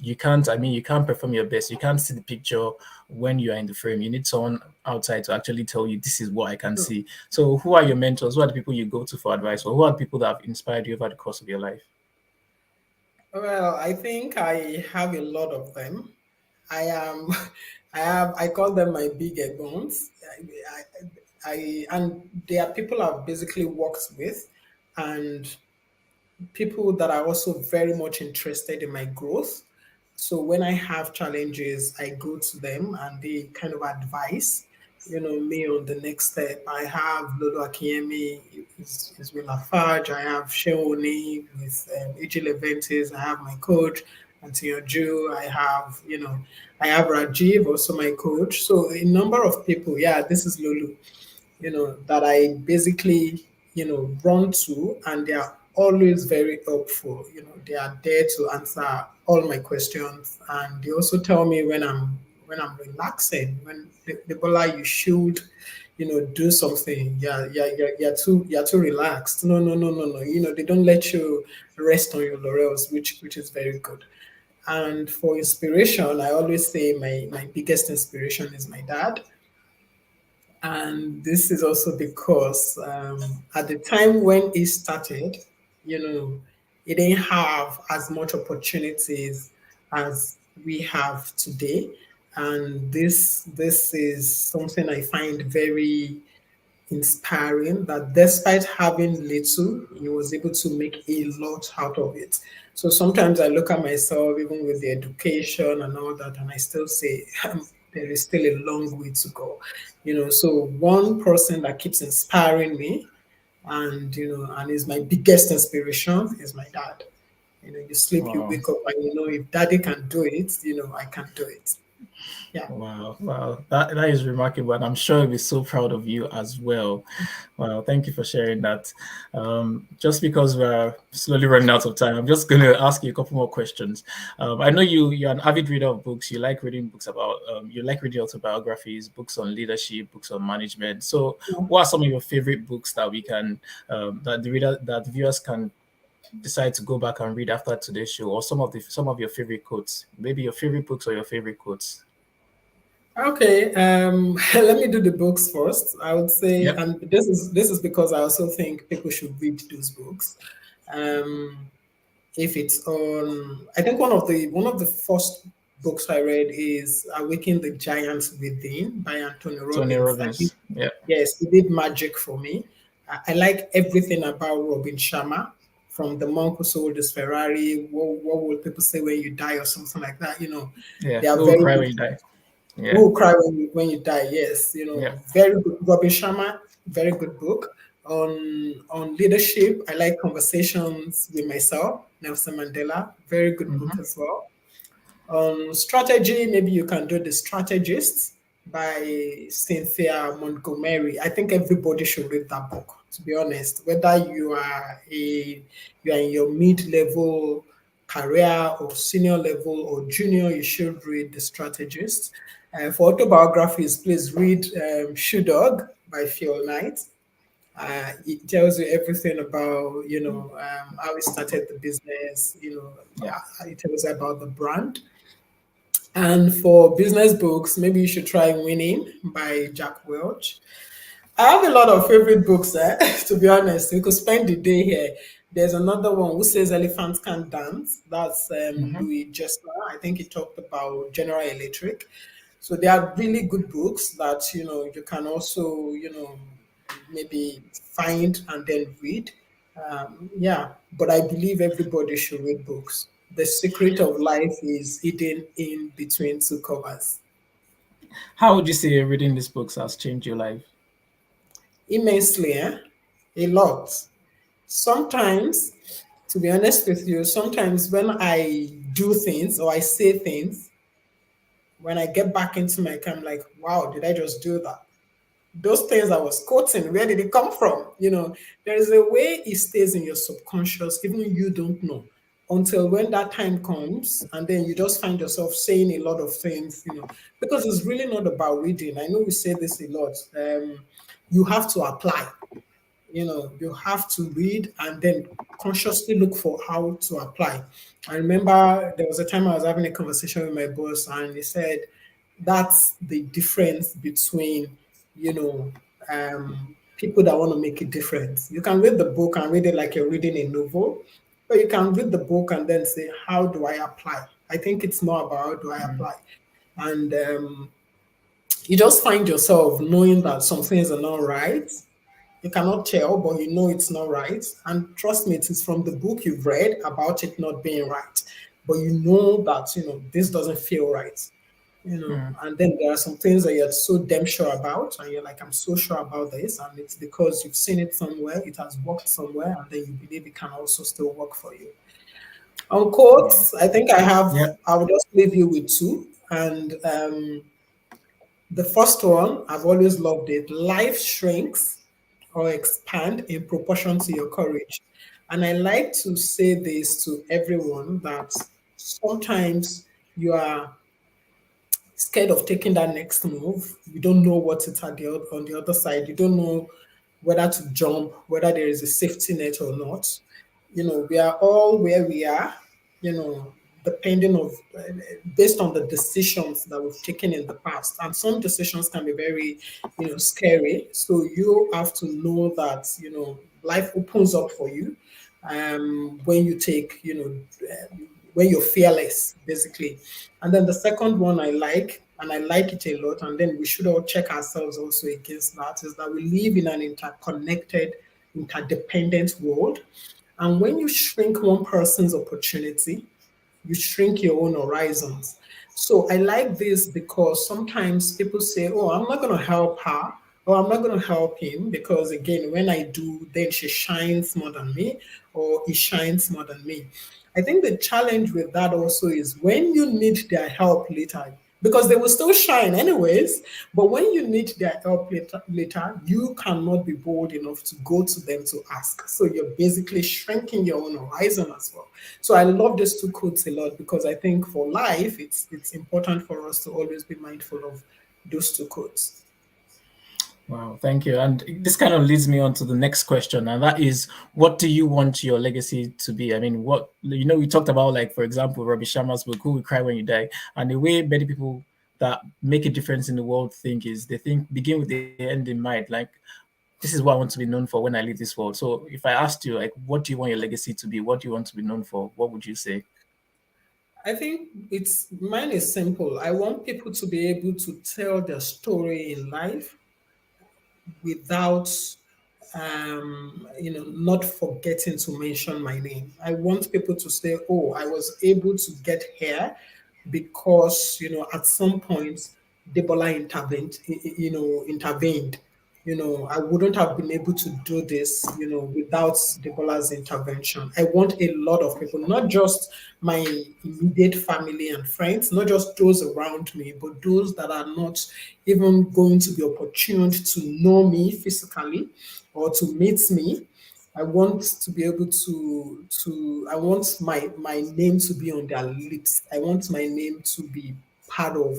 you can't, I mean, you can't perform your best, you can't see the picture when you are in the frame. You need someone outside to actually tell you this is what I can see. So who are your mentors? Who are the people you go to for advice, or who are the people that have inspired you over the course of your life? Well, I think I have a lot of them. I am, I call them my big bones. And they are people I've basically worked with, and people that are also very much interested in my growth. So when I have challenges, I go to them and they kind of advise. me on the next step. I have Lolo Akiemi, is with Lafarge. I have Sheoni with AG Leventis. I have my coach, Antonio Ju. I have Rajiv, also my coach. So a number of people. Yeah, this is Lulu, that I basically, run to, and they are always very helpful. They are there to answer all my questions, and they also tell me when I'm relaxing, when the Bola, you should, do something. Yeah, yeah, yeah, you're too relaxed. No, no, no, no, no. They don't let you rest on your laurels, which is very good. And for inspiration, I always say my biggest inspiration is my dad. And this is also because at the time when it started, it didn't have as much opportunities as we have today. And this is something I find very inspiring, that despite having little, he was able to make a lot out of it. So sometimes I look at myself, even with the education and all that, and I still say, there is still a long way to go. So one person that keeps inspiring me, and is my biggest inspiration, is my dad. You sleep, you Wow. wake up, and if daddy can do it, I can do it. Yeah. Wow, wow, that is remarkable, and I'm sure he'll be so proud of you as well. Well, thank you for sharing that. Just because we're slowly running out of time, I'm just going to ask you a couple more questions. I know you're an avid reader of books. You like reading books about you like reading autobiographies, books on leadership, books on management. So, what are some of your favorite books that we can that the viewers can decide to go back and read after today's show, or some of your favorite quotes, maybe your favorite books or your favorite quotes? Okay, let me do the books first. I would say, Yep. and this is because I also think people should read those books. Um, if it's on, I think one of the first books I read is "Awaken the Giants Within" by Anthony Tony Robbins. I think, Robbins. Yeah. yes, he did magic for me. I like everything about Robin Sharma, from the monk who sold his Ferrari. What will people say when you die, or something like that? Yeah. They are Who will very cry good. when you die? Who Yeah. will cry when you die? Yes, Yeah. very good. Robin Sharma, very good book on leadership. I like Conversations with Myself, Nelson Mandela, very good book Hmm. as well. On strategy, maybe you can do The Strategist by Cynthia Montgomery. I think everybody should read that book, to be honest. Whether you are in your mid-level career, or senior level, or junior, you should read The Strategist. For autobiographies, please read Shoe Dog by Phil Knight. It tells you everything about how he started the business. Yeah. It tells you about the brand. And for business books, maybe you should try Winning by Jack Welch. I have a lot of favorite books, to be honest. We could spend the day here. There's another one, Who Says Elephants Can't Dance. That's Hmm. Louis Jessner. I think he talked about General Electric. So they are really good books that you can also maybe find and then read. Yeah, but I believe everybody should read books. The secret of life is hidden in between two covers. How would you say reading these books has changed your life? Immensely, a lot. Sometimes, to be honest with you, sometimes when I do things or I say things, when I get back into my car, I'm like, wow, did I just do that? Those things I was quoting, where did it come from? There is a way it stays in your subconscious, even you don't know, until when that time comes, and then you just find yourself saying a lot of things, because it's really not about reading. I know we say this a lot. You have to apply. You have to read and then consciously look for how to apply. I remember there was a time I was having a conversation with my boss, and he said that's the difference between you know people that want to make a difference. You can read the book and read it like you're reading a novel, but you can read the book and then say, how do I apply? I think it's more about how do I Mm. apply. And you just find yourself knowing that some things are not right. You cannot tell, but you know it's not right. And trust me, it is from the book you've read about it not being right. But you know that, this doesn't feel right. And then there are some things that you're so damn sure about, and you're like, I'm so sure about this, and it's because you've seen it somewhere, it has worked somewhere, and then you believe it can also still work for you. On Wow. quotes, I think Yeah. I will just leave you with two. And the first one, I've always loved it. Life shrinks or expand in proportion to your courage. And I like to say this to everyone that sometimes you are scared of taking that next move. You don't know what it's on the other side. You don't know whether to jump, whether there is a safety net or not. We are all where we are, you know, depending of based on the decisions that we've taken in the past. And some decisions can be very, scary. So you have to know that, life opens up for you when you take, when you're fearless, basically. And then the second one I like, and I like it a lot, and then we should all check ourselves also against that, is that we live in an interconnected, interdependent world. And when you shrink one person's opportunity, you shrink your own horizons. So I like this because sometimes people say, oh, I'm not going to help her or I'm not going to help him because, again, when I do, then she shines more than me or he shines more than me. I think the challenge with that also is when you need their help later, because they will still shine anyways, but when you need their help later, you cannot be bold enough to go to them to ask. So you're basically shrinking your own horizon as well. So I love these two quotes a lot because I think for life, it's important for us to always be mindful of those two quotes. Wow, thank you. And this kind of leads me on to the next question, and that is, what do you want your legacy to be? I mean, we talked about, like, for example, Robbie Sharma's book, Who Will Cry When You Die? And the way many people that make a difference in the world think is they think, begin with the end in mind. Like, this is what I want to be known for when I leave this world. So if I asked you, like, what do you want your legacy to be? What do you want to be known for? What would you say? I think it's mine is simple. I want people to be able to tell their story in life without not forgetting to mention my name. I want people to say, oh, I was able to get here because, at some point, Debola intervened. I wouldn't have been able to do this, without Debola's intervention. I want a lot of people, not just my immediate family and friends, not just those around me, but those that are not even going to be opportuned to know me physically or to meet me. I want to be able I want my name to be on their lips. I want my name to be part of,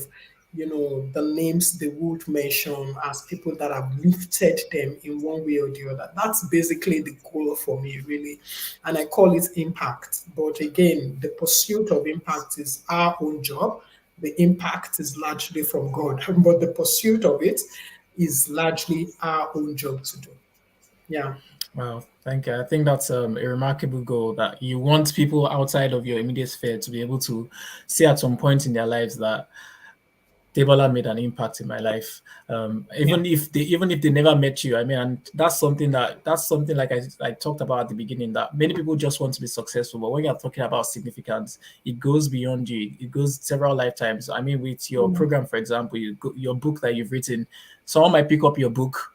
the names they would mention as people that have lifted them in one way or the other. That's basically the goal for me, really. And I call it impact. But again, the pursuit of impact is our own job. The impact is largely from God, but the pursuit of it is largely our own job to do. Yeah. Wow, thank you. I think that's a remarkable goal, that you want people outside of your immediate sphere to be able to see at some point in their lives that Debola made an impact in my life. Yeah. Even if they never met you, I mean, and that's something like I talked about at the beginning, that many people just want to be successful, but when you're talking about significance, it goes beyond you. It goes several lifetimes. I mean, with your Mm. program, for example, your book that you've written, someone might pick up your book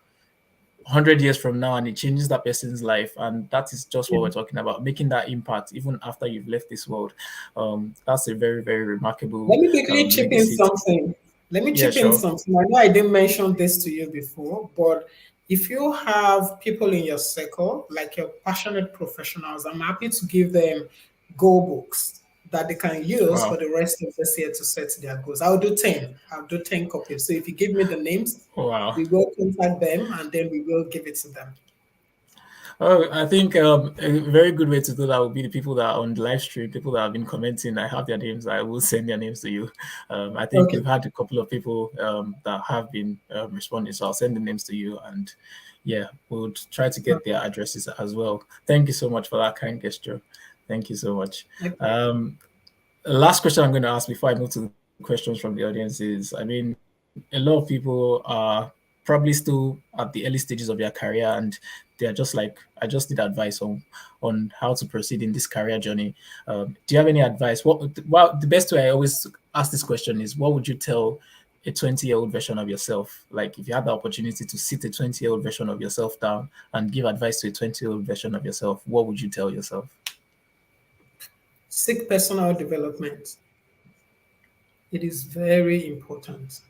100 years from now and it changes that person's life, and that is just what Yeah. we're talking about, making that impact even after you've left this world. That's a very, very remarkable Let me quickly chip in legacy to. something. Let me Yeah, chip in sure. something. I know I didn't mention this to you before, but if you have people in your circle, like your passionate professionals, I'm happy to give them goal books that they can use for Wow. the rest of this year to set their goals. I'll do 10. I'll do 10 copies. So if you give me the names, Wow. we will contact them and then we will give it to them. Oh, I think a very good way to do that would be the people that are on the live stream, people that have been commenting. I have their names. I will send their names to you. I think Okay. we've had a couple of people that have been responding, so I'll send the names to you, and yeah, we'll try to get their addresses as well. Thank you so much for that kind gesture. Thank you so much. Okay. Um, the last question I'm going to ask before I move to the questions from the audience is, I mean, a lot of people are probably still at the early stages of their career, and they're just like, I just need advice on how to proceed in this career journey. Do you have any advice? Well, the best way I always ask this question is, what would you tell a 20-year-old version of yourself? Like if you had the opportunity to sit a 20-year-old version of yourself down and give advice to a 20-year-old version of yourself, what would you tell yourself? Seek personal development. It is very important.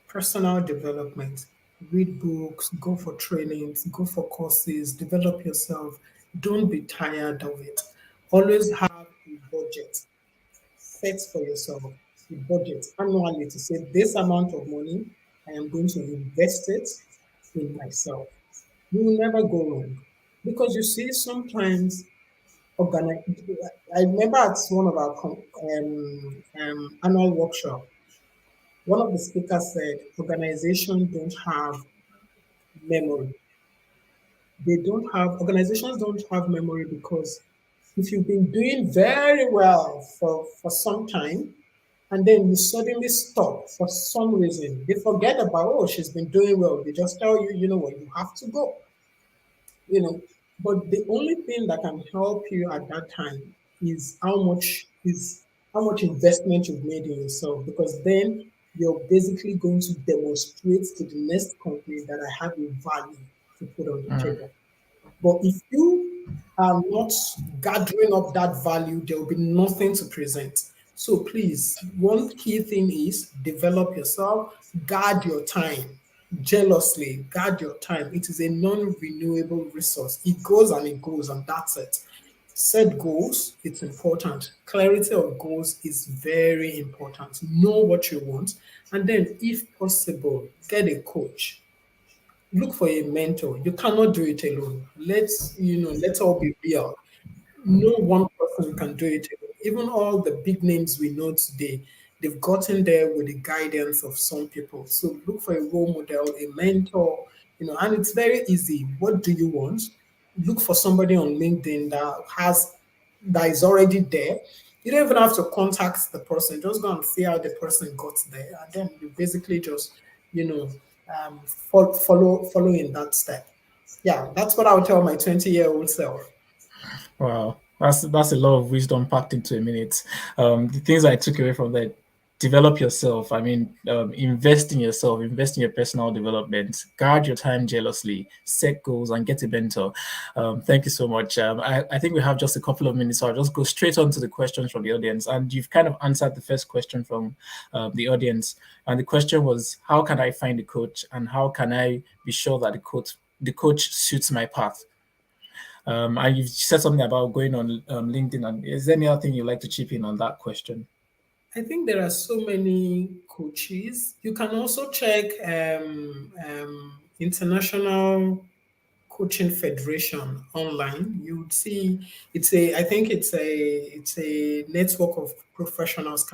Personal development. Read books, go for trainings, go for courses, develop yourself. Don't be tired of it. Always have a budget. Set for yourself a budget annually to say this amount of money I am going to invest it in myself. You will never go wrong. Because you see, sometimes organize. I remember at one of our annual workshop, one of the speakers said organizations don't have memory. Organizations don't have memory because if you've been doing very well for some time and then you suddenly stop for some reason, they forget about, oh, she's been doing well. They just tell you, you know what, you have to go. you know. But the only thing that can help you at that time is how much investment you've made in yourself, because then you're basically going to demonstrate to the next company that I have a value to put on the Mm. table. But if you are not gathering up that value, there will be nothing to present. So please, one key thing is develop yourself, guard your time jealously, guard your time. It is a non-renewable resource. It goes and it goes, and that's it. Set goals, it's important. Clarity of goals is very important. Know what you want, and then, if possible, get a coach, look for a mentor. You cannot do it alone. Let's all be real. No one person can do it alone. Even all the big names we know today, they've gotten there with the guidance of some people. So look for a role model, a mentor, and it's very easy. What do you want? Look for somebody on LinkedIn that is already there. You don't even have to contact the person. Just go and see how the person got there, and then you basically just, you know, follow in that step. Yeah, that's what I would tell my 20-year-old self. Wow, that's a lot of wisdom packed into a minute. The things I took away from that: develop yourself. I mean, invest in yourself, invest in your personal development, guard your time jealously, set goals, and get a mentor. Thank you so much. I think we have just a couple of minutes, so I'll just go straight on to the questions from the audience. And you've kind of answered the first question from the audience, and the question was, how can I find a coach, and how can I be sure that the coach suits my path? And you've said something about going on LinkedIn. And is there any other thing you'd like to chip in on that question? I think there are so many coaches. You can also check international coaching federation online. You would see I think it's a network of professionals,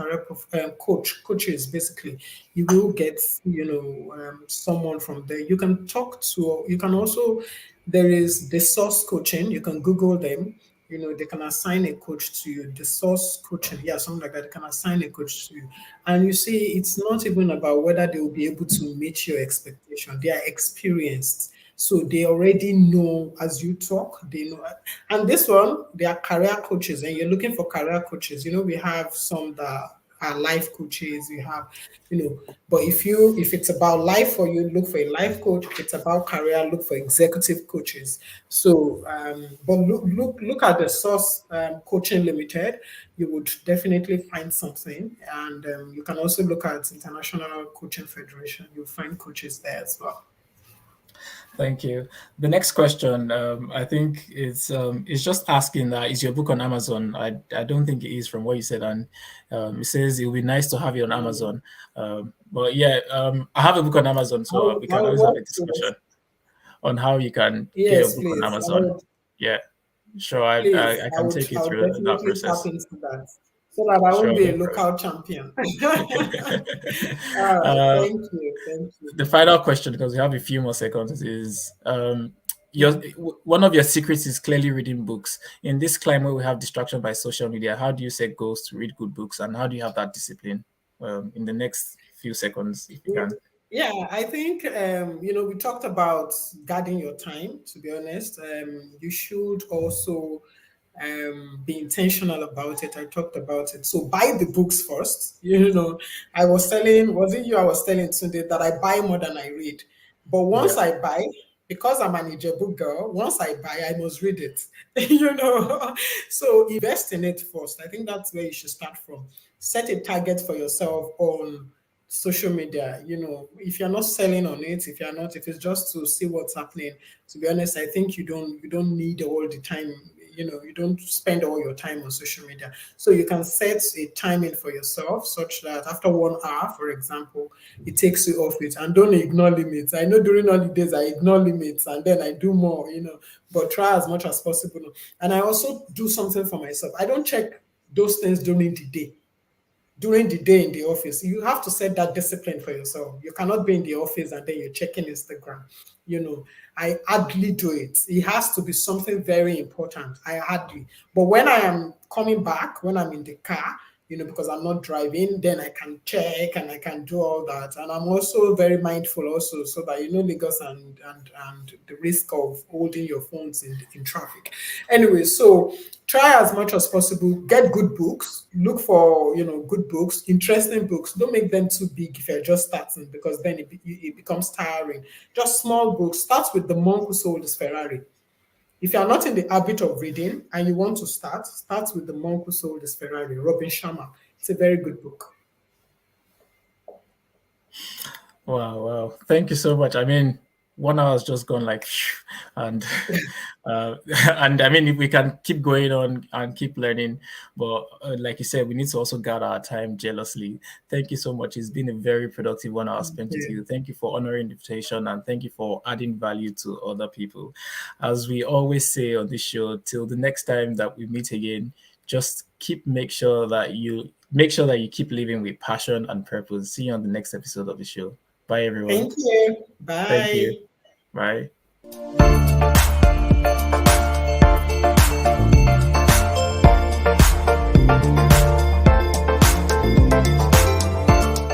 coaches. Basically, you will get someone from there. You can talk to. You can also, there is the source coaching. You can Google them. They can assign a coach to you. The source coaching, yeah, something like that. They can assign a coach to you, and you see, it's not even about whether they will be able to meet your expectation. They are experienced, so they already know as you talk, they know. And this one, they are career coaches, and you're looking for career coaches. We have some that are life coaches. We have, but if it's about life for you, look for a life coach. If it's about career, look for executive coaches. So, but look at the Source Coaching Limited. You would definitely find something, and you can also look at International Coaching Federation. You'll find coaches there as well. Thank you. The next question, I think it's just asking that, is your book on Amazon? I don't think it is from what you said, and it says it would be nice to have you on Mm. Amazon. But yeah, I have a book on Amazon, so we can I'll always have work a to it. discussion on how you can get your Yes, book on please. Amazon. Yeah, sure. I Please. I, I can take you I would through that definitely tap process. into that so that I won't Sure, be a no problem. local champion. All right. uh, Thank you. Thank you. the final question, because we have a few more seconds, is your Mhm. one of your secrets is clearly reading books. In this climate, we have distraction by social media. How do you set goals to read good books, and how do you have that discipline? In the next few seconds, if you Mm, can. Yeah, I think we talked about guarding your time. To be honest, you should also be intentional about it. I talked about it. So buy the books first. You know, I was telling, was it you I was telling today that I buy more than I read. But once Yeah. I buy, because I'm an Ijebu girl, once I buy, I must read it. You know, so invest in it first. I think that's where you should start from. Set a target for yourself on social media. You know, if you're not selling on it, if it's just to see what's happening, to be honest, I think you don't need all the time. You know, you don't spend all your time on social media. So you can set a timing for yourself such that after 1 hour, for example, it takes you off it, and don't ignore limits. I know during holidays I ignore limits and then I do more, but try as much as possible. And I also do something for myself. I don't check those things during the day in the office. You have to set that discipline for yourself. You cannot be in the office and then you're checking Instagram. You know, I hardly do it. It has to be something very important. I hardly. But when I am coming back, when I'm in the car, because I'm not driving, then I can check and I can do all that. And I'm also very mindful also, so that Lagos and the risk of holding your phones in traffic. Anyway, so try as much as possible, get good books, look for good books, interesting books. Don't make them too big if you're just starting, because then it becomes tiring. Just small books. Start with The Monk Who Sold His Ferrari. If you are not in the habit of reading and you want to start with The Monk Who Sold His Ferrari, Robin Sharma. It's a very good book. Wow, wow. Thank you so much. I mean, 1 hour has just gone like, and and I mean, we can keep going on and keep learning, but like you said, we need to also guard our time jealously. Thank you so much. It's been a very productive 1 hour spent with Yeah. you. Thank you for honoring the invitation, and thank you for adding value to other people. As we always say on this show, till the next time that we meet again, just make sure that you keep living with passion and purpose. See you on the next episode of the show. Bye, everyone. Thank you. Thank you. Bye. Bye.